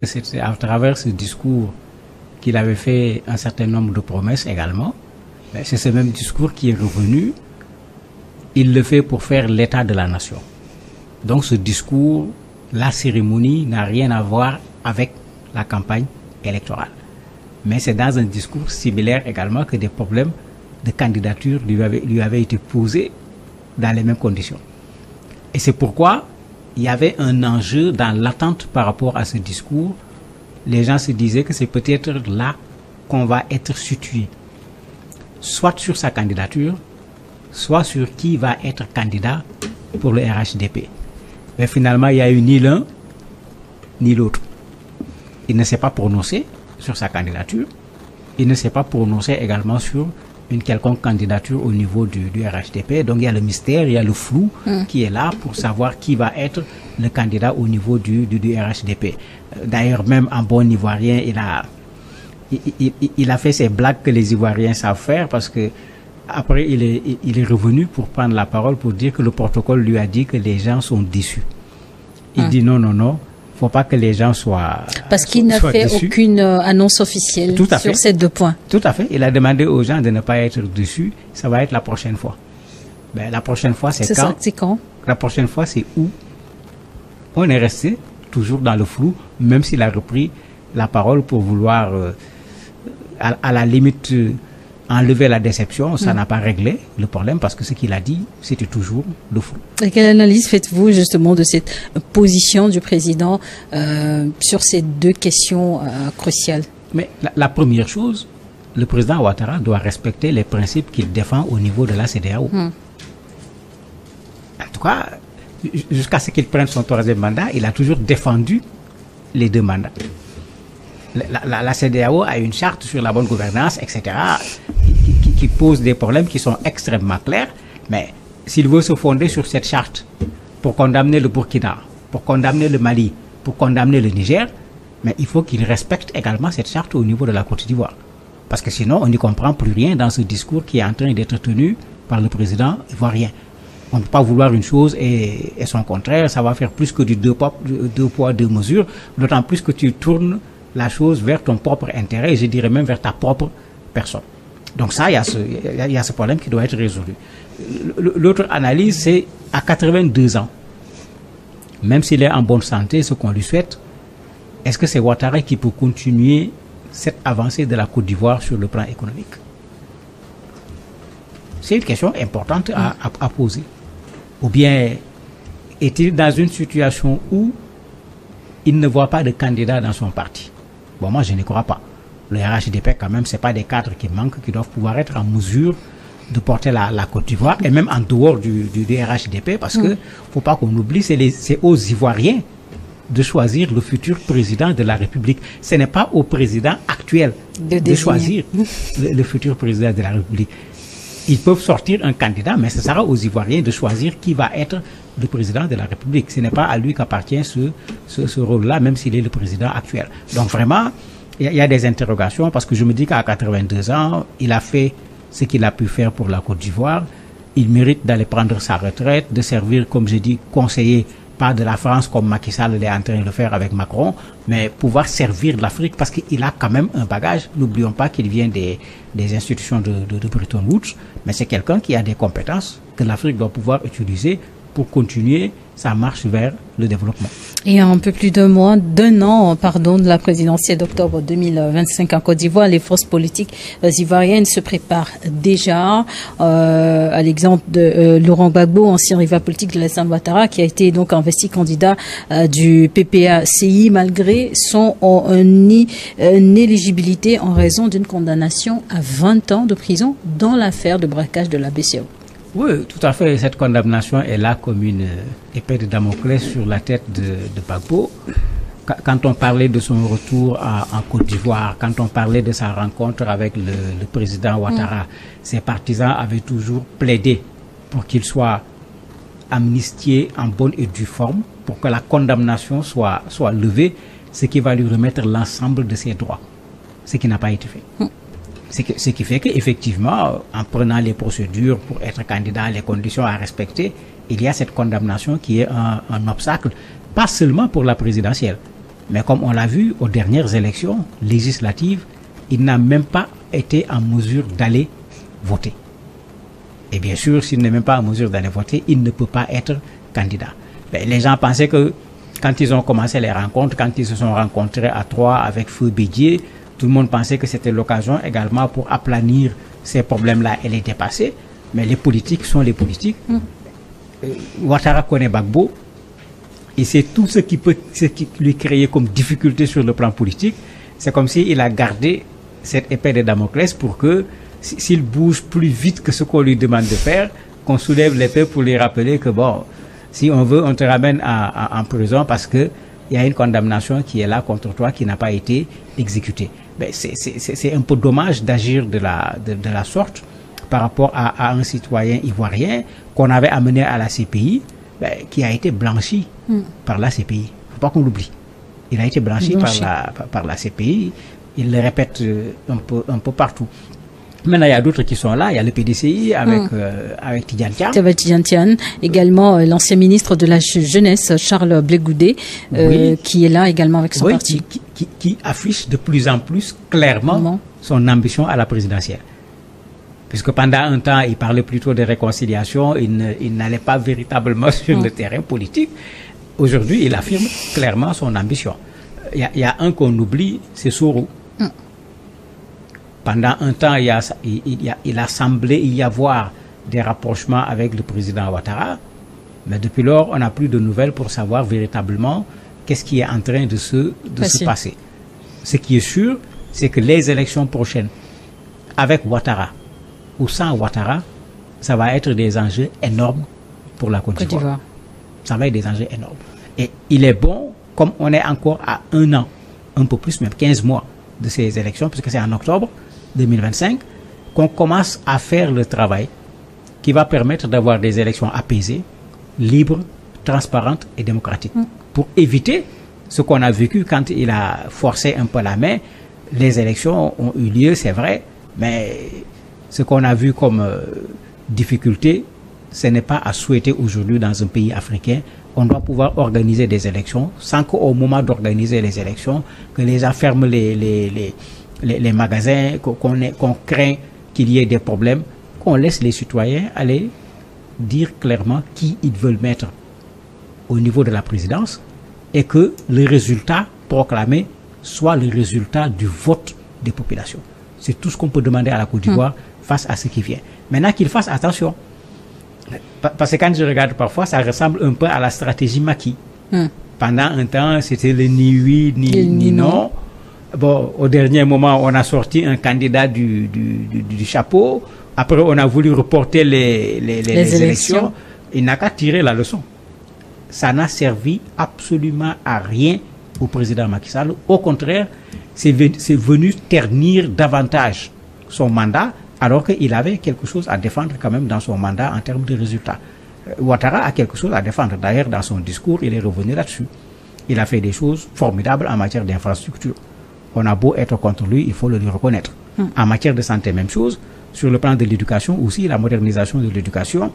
C'est à travers ce discours qu'il avait fait un certain nombre de promesses également. C'est ce même discours qui est revenu. Il le fait pour faire l'état de la nation. Donc ce discours, la cérémonie n'a rien à voir avec la campagne électorale. Mais c'est dans un discours similaire également que des problèmes de candidature lui avaient été posés dans les mêmes conditions. Et c'est pourquoi il y avait un enjeu dans l'attente par rapport à ce discours. Les gens se disaient que c'est peut-être là qu'on va être situé, soit sur sa candidature, soit sur qui va être candidat pour le RHDP. Mais finalement, il n'y a eu ni l'un, ni l'autre. Il ne s'est pas prononcé sur sa candidature. Il ne s'est pas prononcé également sur une quelconque candidature au niveau du RHDP. Donc il y a le mystère, il y a le flou qui est là pour savoir qui va être le candidat au niveau du RHDP. D'ailleurs, même en bon ivoirien, il a fait ces blagues que les Ivoiriens savent faire, parce que après il est revenu pour prendre la parole pour dire que le protocole lui a dit que les gens sont déçus. Il dit non, faut pas que les gens soient parce qu'il n'a fait déçus. Aucune annonce officielle sur ces deux points. Tout à fait. Il a demandé aux gens de ne pas être déçus. Ça va être la prochaine fois. Ben, la prochaine fois, c'est quand? C'est quand? La prochaine fois, c'est où? On est resté toujours dans le flou, même s'il a repris la parole pour vouloir, à la limite, enlever la déception. Ça n'a pas réglé le problème, parce que ce qu'il a dit, c'était toujours le flou. Et quelle analyse faites-vous justement de cette position du président sur ces deux questions cruciales? Mais la première chose, le président Ouattara doit respecter les principes qu'il défend au niveau de la CEDEAO. En tout cas, jusqu'à ce qu'il prenne son troisième mandat, il a toujours défendu les deux mandats. La CEDEAO a une charte sur la bonne gouvernance, etc., qui pose des problèmes qui sont extrêmement clairs. Mais s'il veut se fonder sur cette charte pour condamner le Burkina, pour condamner le Mali, pour condamner le Niger, mais il faut qu'il respecte également cette charte au niveau de la Côte d'Ivoire. Parce que sinon, on n'y comprend plus rien dans ce discours qui est en train d'être tenu par le président ivoirien. On ne peut pas vouloir une chose et son contraire. Ça va faire plus que du deux poids, deux mesures, d'autant plus que tu tournes la chose vers ton propre intérêt, et je dirais même vers ta propre personne. Donc ça, il y a ce problème qui doit être résolu. L'autre analyse, c'est à 82 ans, même s'il est en bonne santé, ce qu'on lui souhaite, est-ce que c'est Ouattara qui peut continuer cette avancée de la Côte d'Ivoire sur le plan économique? C'est une question importante à poser. Ou bien est-il dans une situation où il ne voit pas de candidat dans son parti? Bon, moi, je ne crois pas. Le RHDP, quand même, ce n'est pas des cadres qui manquent, qui doivent pouvoir être en mesure de porter la Côte d'Ivoire, et même en dehors du RHDP, parce que faut pas qu'on oublie, c'est aux Ivoiriens de choisir le futur président de la République. Ce n'est pas au président actuel de choisir le futur président de la République. Ils peuvent sortir un candidat, mais ce sera aux Ivoiriens de choisir qui va être le président de la République. Ce n'est pas à lui qu'appartient ce rôle-là, même s'il est le président actuel. Donc vraiment, il y a des interrogations, parce que je me dis qu'à 82 ans, il a fait ce qu'il a pu faire pour la Côte d'Ivoire. Il mérite d'aller prendre sa retraite, de servir, comme je dis, conseiller, pas de la France comme Macky Sall est en train de le faire avec Macron, mais pouvoir servir l'Afrique, parce qu'il a quand même un bagage. N'oublions pas qu'il vient des institutions de Bretton Woods, mais c'est quelqu'un qui a des compétences que l'Afrique doit pouvoir utiliser pour continuer sa marche vers le développement. Et un peu plus d'un an, de la présidentielle d'octobre 2025 en Côte d'Ivoire, les forces politiques ivoiriennes se préparent déjà. À l'exemple de Laurent Gbagbo, ancien rival politique de Alassane Ouattara, qui a été donc investi candidat du PPACI malgré son inéligibilité en raison d'une condamnation à 20 ans de prison dans l'affaire de braquage de la BCEAO. Oui, tout à fait. Cette condamnation est là comme une épée de Damoclès sur la tête de Gbagbo. Quand on parlait de son retour en Côte d'Ivoire, quand on parlait de sa rencontre avec le président Ouattara, ses partisans avaient toujours plaidé pour qu'il soit amnistié en bonne et due forme, pour que la condamnation soit levée, ce qui va lui remettre l'ensemble de ses droits, ce qui n'a pas été fait. Ce qui fait qu'effectivement, en prenant les procédures pour être candidat, les conditions à respecter, il y a cette condamnation qui est un obstacle, pas seulement pour la présidentielle, Mais comme on l'a vu aux dernières élections législatives, il n'a même pas été en mesure d'aller voter. Et bien sûr, s'il n'est même pas en mesure d'aller voter, il ne peut pas être candidat. Mais les gens pensaient que quand ils ont commencé les rencontres, quand ils se sont rencontrés à Troyes avec Feu Bédier, tout le monde pensait que c'était l'occasion également pour aplanir ces problèmes-là et les dépasser. Mais les politiques sont les politiques. Ouattara connaît Gbagbo. Et c'est tout ce qui lui créer comme difficulté sur le plan politique. C'est comme s'il a gardé cette épée de Damoclès pour que s'il bouge plus vite que ce qu'on lui demande de faire, qu'on soulève l'épée pour lui rappeler que bon, si on veut, on te ramène en prison parce que il y a une condamnation qui est là contre toi qui n'a pas été exécutée. Ben, c'est un peu dommage d'agir de la sorte par rapport à un citoyen ivoirien qu'on avait amené à la CPI, ben, qui a été blanchi par la CPI. Faut pas qu'on l'oublie. Il a été blanchi. Par la CPI. Il le répète un peu partout. Maintenant, il y a d'autres qui sont là. Il y a le PDCI avec Tidjane Thiam. Également l'ancien ministre de la Jeunesse, Charles Blé Goudé, qui est là également avec son parti. Qui affiche de plus en plus clairement son ambition à la présidentielle. Puisque pendant un temps, il parlait plutôt de réconciliation, il n'allait pas véritablement sur le terrain politique. Aujourd'hui, il affirme clairement son ambition. Il y a un qu'on oublie, c'est Soro. Pendant un temps, il a semblé y avoir des rapprochements avec le président Ouattara, mais depuis lors, on n'a plus de nouvelles pour savoir véritablement qu'est-ce qui est en train de se passer. Ce qui est sûr, c'est que les élections prochaines, avec Ouattara ou sans Ouattara, ça va être des enjeux énormes pour la Côte d'Ivoire. Ça va être des enjeux énormes. Et il est bon, comme on est encore à 1 an, un peu plus, même 15 mois de ces élections, puisque c'est en octobre 2025, qu'on commence à faire le travail qui va permettre d'avoir des élections apaisées, libres, transparentes et démocratiques. Pour éviter ce qu'on a vécu quand il a forcé un peu la main. Les élections ont eu lieu, c'est vrai, mais ce qu'on a vu comme difficulté, ce n'est pas à souhaiter aujourd'hui dans un pays africain. On doit pouvoir organiser des élections sans qu'au moment d'organiser les élections, que les gens ferment les magasins, qu'on craint qu'il y ait des problèmes, qu'on laisse les citoyens aller dire clairement qui ils veulent mettre au niveau de la présidence et que le résultat proclamé soit le résultat du vote des populations. C'est tout ce qu'on peut demander à la Côte d'Ivoire face à ce qui vient. Maintenant qu'il fasse attention. Parce que quand je regarde parfois, ça ressemble un peu à la stratégie Macky. Pendant un temps, c'était le ni oui, ni non. Bon, au dernier moment, on a sorti un candidat du chapeau. Après, on a voulu reporter les élections. Il n'a qu'à tirer la leçon. Ça n'a servi absolument à rien au président Macky Sall. Au contraire, c'est venu ternir davantage son mandat, alors qu'il avait quelque chose à défendre quand même dans son mandat en termes de résultats. Ouattara a quelque chose à défendre. D'ailleurs, dans son discours, il est revenu là-dessus. Il a fait des choses formidables en matière d'infrastructure. On a beau être contre lui, il faut le lui reconnaître. En matière de santé, même chose. Sur le plan de l'éducation aussi, la modernisation de l'éducation,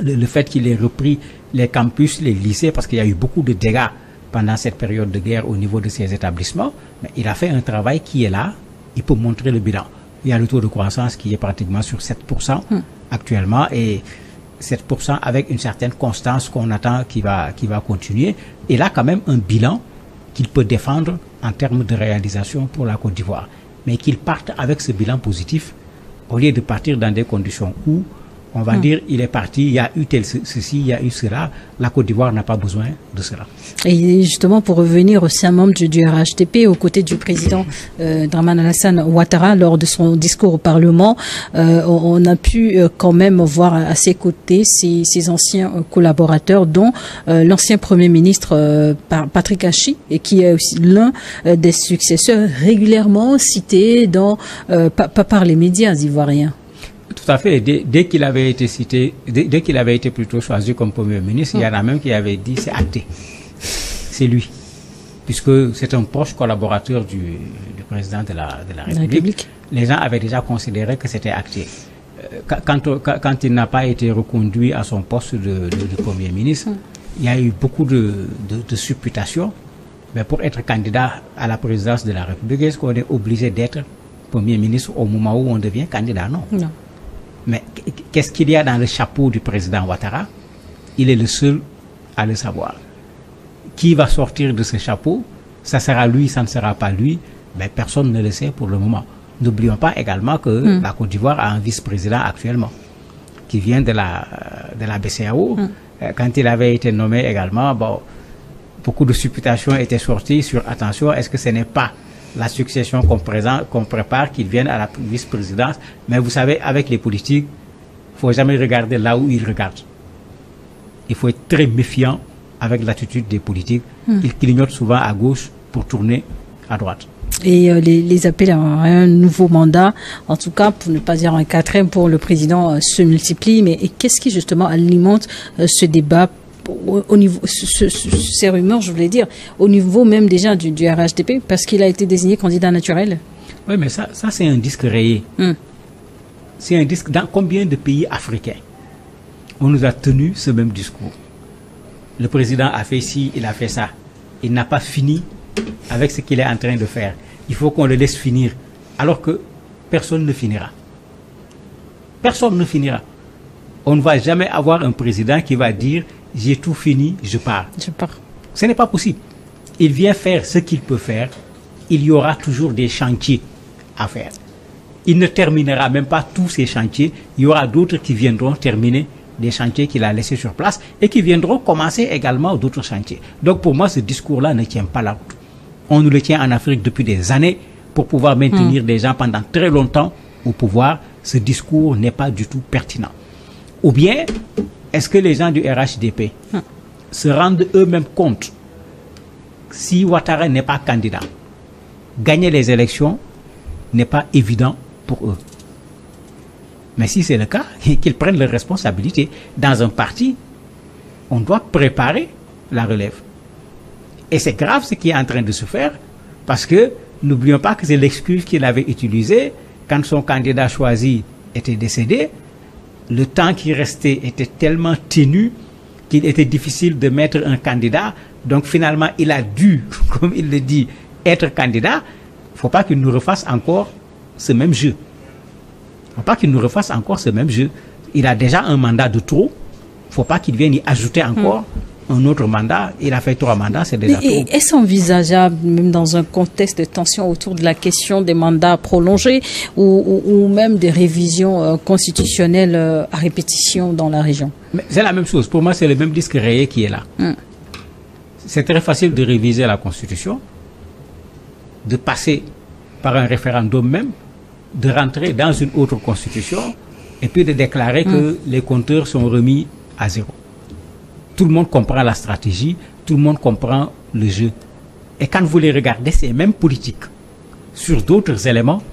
le fait qu'il ait repris les campus, les lycées, parce qu'il y a eu beaucoup de dégâts pendant cette période de guerre au niveau de ces établissements, mais il a fait un travail qui est là, il peut montrer le bilan. Il y a le taux de croissance qui est pratiquement sur 7% actuellement, et 7% avec une certaine constance qu'on attend qui va continuer. Il a quand même un bilan qu'il peut défendre en termes de réalisation pour la Côte d'Ivoire. Mais qu'il parte avec ce bilan positif, au lieu de partir dans des conditions où on va dire, il est parti, il y a eu ceci, il y a eu cela. La Côte d'Ivoire n'a pas besoin de cela. Et justement, pour revenir aussi un membre du RHDP, aux côtés du président Dramane Alassane Ouattara, lors de son discours au Parlement, on a pu quand même voir à ses côtés ses anciens collaborateurs, dont l'ancien Premier ministre Patrick Hachi, et qui est aussi l'un des successeurs régulièrement cités par les médias ivoiriens. Tout à fait. Dès qu'il avait été cité, dès qu'il avait été plutôt choisi comme Premier ministre, il y en a même qui avaient dit c'est acté. C'est lui. Puisque c'est un proche collaborateur du président de la République. Les gens avaient déjà considéré que c'était acté. Quand il n'a pas été reconduit à son poste de Premier ministre, il y a eu beaucoup de supputations Mais pour être candidat à la présidence de la République, est-ce qu'on est obligé d'être Premier ministre au moment où on devient candidat? Non. Non. Mais qu'est-ce qu'il y a dans le chapeau du président Ouattara? Il est le seul à le savoir. Qui va sortir de ce chapeau? Ça sera lui, ça ne sera pas lui. Mais personne ne le sait pour le moment. N'oublions pas également que la Côte d'Ivoire a un vice-président actuellement qui vient de la BCEAO. Quand il avait été nommé également, bon, beaucoup de supputations étaient sorties sur attention, est-ce que ce n'est pas la succession qu'on prépare, qu'il vienne à la vice-présidence? Mais vous savez, avec les politiques, il ne faut jamais regarder là où ils regardent. Il faut être très méfiant avec l'attitude des politiques. Ils clignotent souvent à gauche pour tourner à droite. Et les appels à un nouveau mandat, en tout cas, pour ne pas dire un quatrième pour le président, se multiplient. Mais qu'est-ce qui justement alimente ce débat au niveau, ces rumeurs, je voulais dire, au niveau même déjà du RHDP, parce qu'il a été désigné candidat naturel? Oui, mais ça c'est un disque rayé. C'est un disque. Dans combien de pays africains on nous a tenu ce même discours? Le président a fait ci, il a fait ça. Il n'a pas fini avec ce qu'il est en train de faire. Il faut qu'on le laisse finir. Alors que personne ne finira. Personne ne finira. On ne va jamais avoir un président qui va dire « j'ai tout fini, je pars ». Je pars. Ce n'est pas possible. Il vient faire ce qu'il peut faire. Il y aura toujours des chantiers à faire. Il ne terminera même pas tous ces chantiers. Il y aura d'autres qui viendront terminer des chantiers qu'il a laissés sur place et qui viendront commencer également d'autres chantiers. Donc pour moi, ce discours-là ne tient pas la route. On nous le tient en Afrique depuis des années pour pouvoir maintenir des gens pendant très longtemps au pouvoir. Ce discours n'est pas du tout pertinent. Ou bien, est-ce que les gens du RHDP se rendent eux-mêmes compte si Ouattara n'est pas candidat, gagner les élections n'est pas évident pour eux? Mais si c'est le cas, qu'ils prennent leurs responsabilités. Dans un parti, on doit préparer la relève. Et c'est grave ce qui est en train de se faire, parce que n'oublions pas que c'est l'excuse qu'il avait utilisée quand son candidat choisi était décédé. Le temps qui restait était tellement ténu qu'il était difficile de mettre un candidat. Donc finalement, il a dû, comme il le dit, être candidat. Il ne faut pas qu'il nous refasse encore ce même jeu. Il ne faut pas qu'il nous refasse encore ce même jeu. Il a déjà un mandat de trop. Il ne faut pas qu'il vienne y ajouter encore un autre mandat. Il a fait 3 mandats, c'est déjà trop. Est-ce envisageable, même dans un contexte de tension autour de la question des mandats prolongés ou même des révisions constitutionnelles à répétition dans la région? C'est la même chose. Pour moi, c'est le même disque rayé qui est là. C'est très facile de réviser la Constitution, de passer par un référendum même, de rentrer dans une autre Constitution et puis de déclarer que les compteurs sont remis à zéro. Tout le monde comprend la stratégie, tout le monde comprend le jeu. Et quand vous les regardez, ces mêmes politiques, sur d'autres éléments,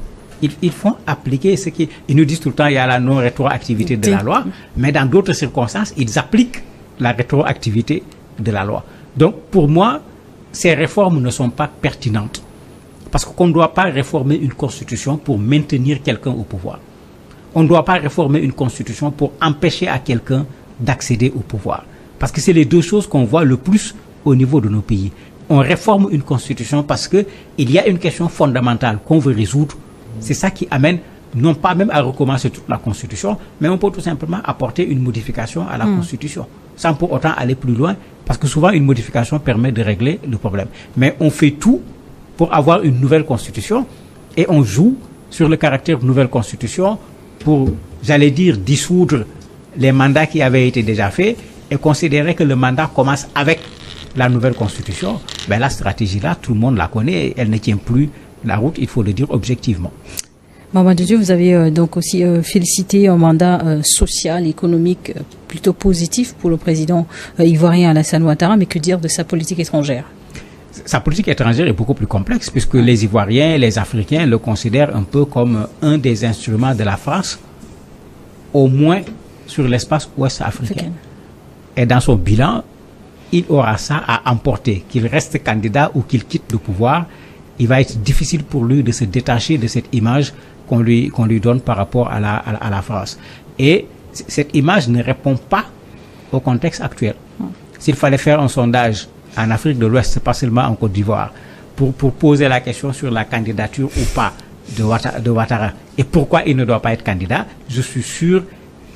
ils font appliquer ce qui... Ils nous disent tout le temps qu'il y a la non-rétroactivité de la loi, mais dans d'autres circonstances, ils appliquent la rétroactivité de la loi. Donc, pour moi, ces réformes ne sont pas pertinentes. Parce qu'on ne doit pas réformer une constitution pour maintenir quelqu'un au pouvoir. On ne doit pas réformer une constitution pour empêcher à quelqu'un d'accéder au pouvoir. Parce que c'est les deux choses qu'on voit le plus au niveau de nos pays. On réforme une constitution parce qu'il y a une question fondamentale qu'on veut résoudre. C'est ça qui amène, non pas même à recommencer toute la constitution, mais on peut tout simplement apporter une modification à la constitution, sans pour autant aller plus loin, parce que souvent une modification permet de régler le problème. Mais on fait tout pour avoir une nouvelle constitution et on joue sur le caractère de nouvelle constitution pour, j'allais dire, dissoudre les mandats qui avaient été déjà faits et considérer que le mandat commence avec la nouvelle constitution. Ben, la stratégie-là, tout le monde la connaît, elle ne tient plus la route, il faut le dire objectivement. Mamadou Diop, vous avez donc aussi félicité un mandat social, économique plutôt positif pour le président ivoirien Alassane Ouattara, mais que dire de sa politique étrangère? Sa politique étrangère est beaucoup plus complexe puisque les Ivoiriens, les Africains le considèrent un peu comme un des instruments de la France, au moins sur l'espace ouest africain. Et dans son bilan, il aura ça à emporter, qu'il reste candidat ou qu'il quitte le pouvoir. Il va être difficile pour lui de se détacher de cette image qu'on lui donne par rapport à la France. Et cette image ne répond pas au contexte actuel. S'il fallait faire un sondage en Afrique de l'Ouest, pas seulement en Côte d'Ivoire, pour poser la question sur la candidature ou pas de Ouattara et pourquoi il ne doit pas être candidat, je suis sûr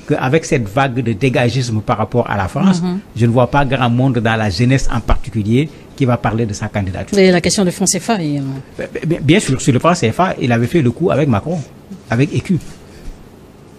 qu'avec cette vague de dégagisme par rapport à la France, je ne vois pas grand monde dans la jeunesse en particulier qui va parler de sa candidature. Et la question de franc CFA. Bien sûr, sur le franc CFA, il avait fait le coup avec Macron, avec EQ.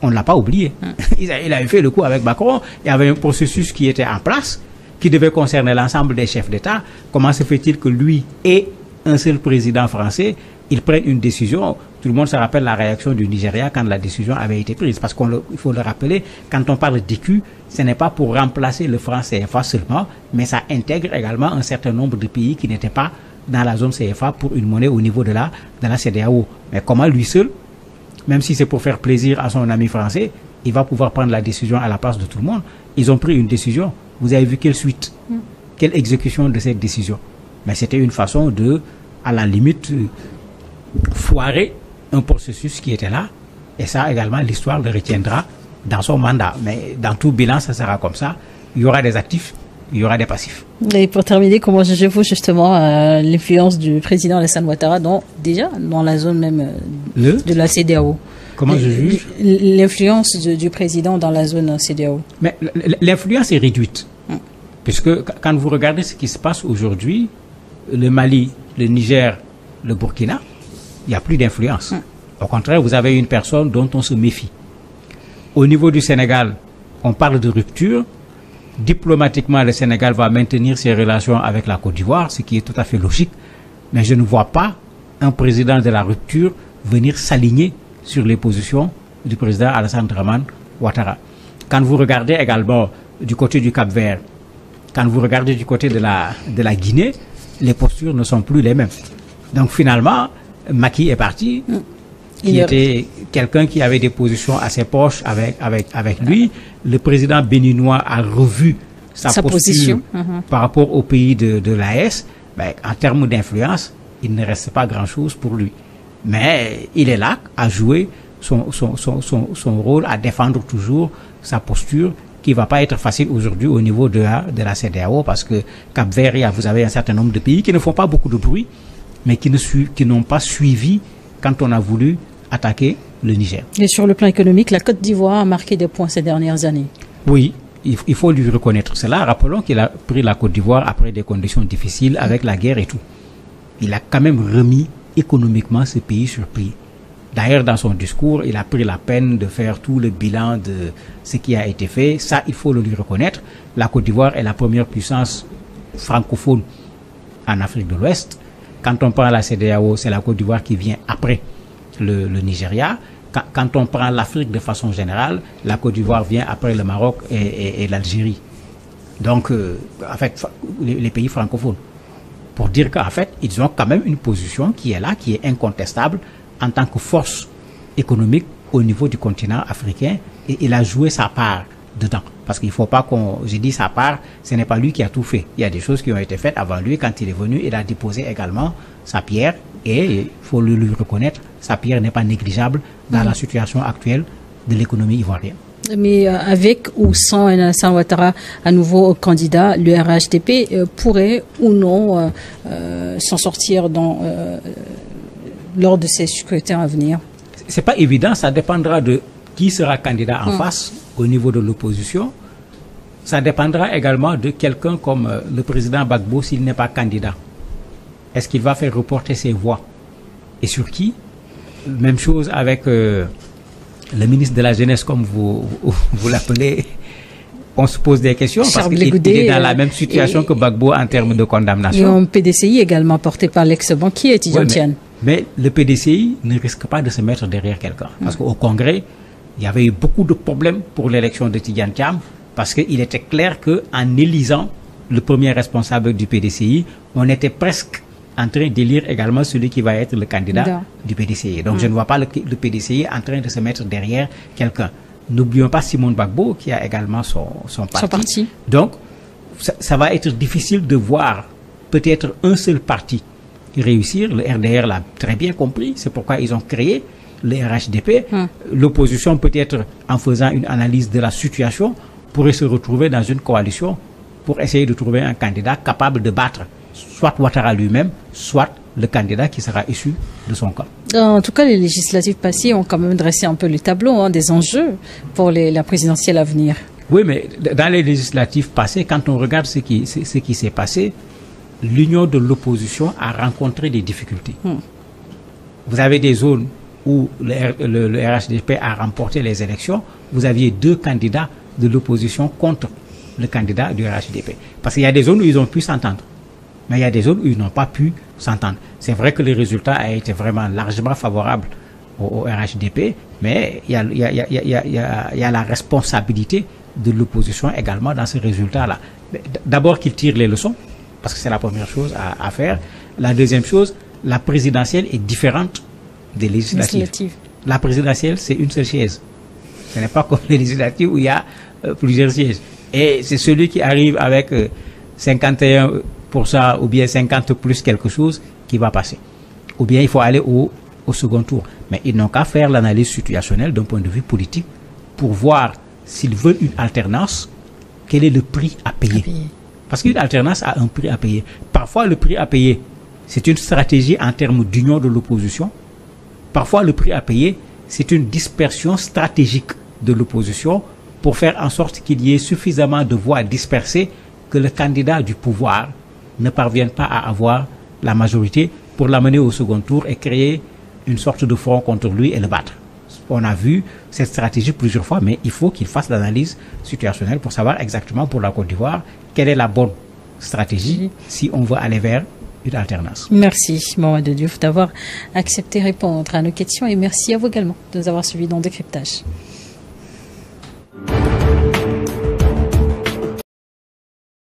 On ne l'a pas oublié. Il avait fait le coup avec Macron. Il y avait un processus qui était en place, qui devait concerner l'ensemble des chefs d'État. Comment se fait-il que lui et un seul président français, ils prennent une décision? Tout le monde se rappelle la réaction du Nigeria quand la décision avait été prise. Parce qu'il faut le rappeler, quand on parle d'EQ, ce n'est pas pour remplacer le franc CFA seulement, mais ça intègre également un certain nombre de pays qui n'étaient pas dans la zone CFA pour une monnaie au niveau de la CEDEAO. Mais comment lui seul, même si c'est pour faire plaisir à son ami français, il va pouvoir prendre la décision à la place de tout le monde? Ils ont pris une décision. Vous avez vu quelle suite, quelle exécution de cette décision? Mais c'était une façon de, à la limite, foirer un processus qui était là. Et ça également, l'histoire le retiendra dans son mandat. Mais dans tout bilan, ça sera comme ça. Il y aura des actifs, il y aura des passifs. Et pour terminer, comment jugez-vous justement l'influence du président Alassane Ouattara déjà dans la zone même de la CEDEAO? Comment je juge l'influence du président dans la zone CEDEAO? Mais l'influence est réduite. Puisque quand vous regardez ce qui se passe aujourd'hui, le Mali, le Niger, le Burkina, il n'y a plus d'influence. Au contraire, vous avez une personne dont on se méfie. Au niveau du Sénégal, on parle de rupture. Diplomatiquement, le Sénégal va maintenir ses relations avec la Côte d'Ivoire, ce qui est tout à fait logique. Mais je ne vois pas un président de la rupture venir s'aligner sur les positions du président Alassane Dramane Ouattara. Quand vous regardez également du côté du Cap-Vert, quand vous regardez du côté de la Guinée, les postures ne sont plus les mêmes. Donc finalement, Macky est parti, qui était quelqu'un qui avait des positions assez proches avec lui. Le président béninois a revu sa posture par rapport au pays de l'AES. Ben, en termes d'influence, il ne reste pas grand-chose pour lui. Mais il est là à jouer son rôle, à défendre toujours sa posture, qui ne va pas être facile aujourd'hui au niveau de la CEDEAO, parce que Cap-Vert, vous avez un certain nombre de pays qui ne font pas beaucoup de bruit, mais qui n'ont pas suivi quand on a voulu attaquer le Niger. Et sur le plan économique, la Côte d'Ivoire a marqué des points ces dernières années. Oui, il faut lui reconnaître cela. Rappelons qu'il a pris la Côte d'Ivoire après des conditions difficiles avec la guerre et tout. Il a quand même remis économiquement ce pays sur pied. D'ailleurs, dans son discours, il a pris la peine de faire tout le bilan de ce qui a été fait. Ça, il faut le lui reconnaître. La Côte d'Ivoire est la première puissance francophone en Afrique de l'Ouest. Quand on prend la CEDEAO, c'est la Côte d'Ivoire qui vient après le Nigeria. Quand on prend l'Afrique de façon générale, la Côte d'Ivoire vient après le Maroc et l'Algérie. Donc, en fait, les pays francophones. Pour dire qu'en fait, ils ont quand même une position qui est là, qui est incontestable en tant que force économique au niveau du continent africain, et il a joué sa part dedans. Parce qu'il ne faut pas j'ai dit sa part, ce n'est pas lui qui a tout fait. Il y a des choses qui ont été faites avant lui. Quand il est venu, il a déposé également sa pierre, et il faut le lui reconnaître, sa pierre n'est pas négligeable dans la situation actuelle de l'économie ivoirienne. Mais avec ou sans Alassane Ouattara à nouveau candidat, le RHDP pourrait ou non s'en sortir lors de ces scrutins à venir? C'est pas évident, ça dépendra de qui sera candidat en face au niveau de l'opposition. Ça dépendra également de quelqu'un comme le président Gbagbo s'il n'est pas candidat. Est-ce qu'il va faire reporter ses voix? Et sur qui? Même chose avec le ministre de la Jeunesse, comme vous l'appelez. On se pose des questions parce qu'il est dans la même situation que Gbagbo en termes de condamnation. Et un PDCI également porté par l'ex-banquier Tidjane Tian. Mais le PDCI ne risque pas de se mettre derrière quelqu'un. Parce qu'au Congrès, il y avait eu beaucoup de problèmes pour l'élection de Tidjane Thiam, parce qu'il était clair qu'en élisant le premier responsable du PDCI, on était presque en train d'élire également celui qui va être le candidat du PDCI. Donc je ne vois pas le PDCI en train de se mettre derrière quelqu'un. N'oublions pas Simon Gbagbo qui a également son parti. Donc ça va être difficile de voir peut-être un seul parti réussir. Le RDR l'a très bien compris, c'est pourquoi ils ont créé le RHDP. L'opposition, peut-être en faisant une analyse de la situation, pourrait se retrouver dans une coalition pour essayer de trouver un candidat capable de battre soit Ouattara lui-même, soit le candidat qui sera issu de son camp. En tout cas, les législatives passées ont quand même dressé un peu le tableau des enjeux pour la présidentielle à venir. Oui, mais dans les législatives passées, quand on regarde ce qui s'est passé, l'union de l'opposition a rencontré des difficultés. Vous avez des zones où le RHDP a remporté les élections, vous aviez 2 candidats de l'opposition contre le candidat du RHDP. Parce qu'il y a des zones où ils ont pu s'entendre, mais il y a des zones où ils n'ont pas pu s'entendre. C'est vrai que le résultat a été vraiment largement favorable au RHDP, mais il y a la responsabilité de l'opposition également dans ce résultat-là. D'abord qu'ils tirent les leçons, parce que c'est la première chose à faire. La deuxième chose, la présidentielle est différente des législatives. La présidentielle, c'est une seule chaise. Ce n'est pas comme les législatives où il y a plusieurs sièges. Et c'est celui qui arrive avec 51% ou bien 50 plus quelque chose qui va passer. Ou bien il faut aller au second tour. Mais ils n'ont qu'à faire l'analyse situationnelle d'un point de vue politique pour voir s'ils veulent une alternance, quel est le prix à payer. Parce qu'une alternance a un prix à payer. Parfois, le prix à payer, c'est une stratégie en termes d'union de l'opposition. Parfois, le prix à payer, c'est une dispersion stratégique de l'opposition pour faire en sorte qu'il y ait suffisamment de voix dispersées que le candidat du pouvoir ne parvienne pas à avoir la majorité pour l'amener au second tour et créer une sorte de front contre lui et le battre. On a vu cette stratégie plusieurs fois, mais il faut qu'il fasse l'analyse situationnelle pour savoir exactement pour la Côte d'Ivoire quelle est la bonne stratégie si on veut aller vers une alternance. Merci Mamadou Diouf d'avoir accepté de répondre à nos questions et merci à vous également de nous avoir suivis dans Décryptage.